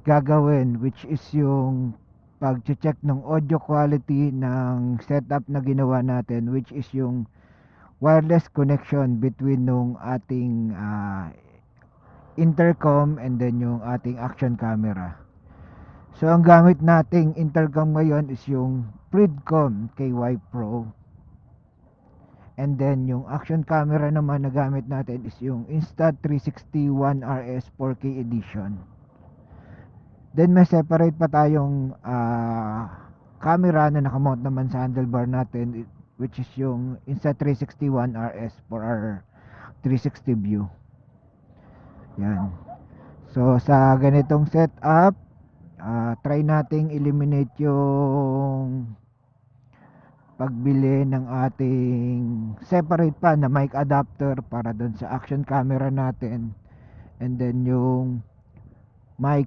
gagawin, which is yung pag-check ng audio quality ng setup na ginawa natin, which is yung wireless connection between nung ating intercom and then yung ating action camera. So ang gamit nating intercom ngayon is yung Fridcom KY Pro. And then yung action camera naman na gamit natin is yung Insta360 One RS 4K edition. Then may separate pa tayong camera na nakamount naman sa handlebar natin, which is yung Insta360 One RS for our 360 view. Yan. So sa ganitong setup, try nating eliminate yung pagbili ng ating separate pa na mic adapter para doon sa action camera natin, and then yung mic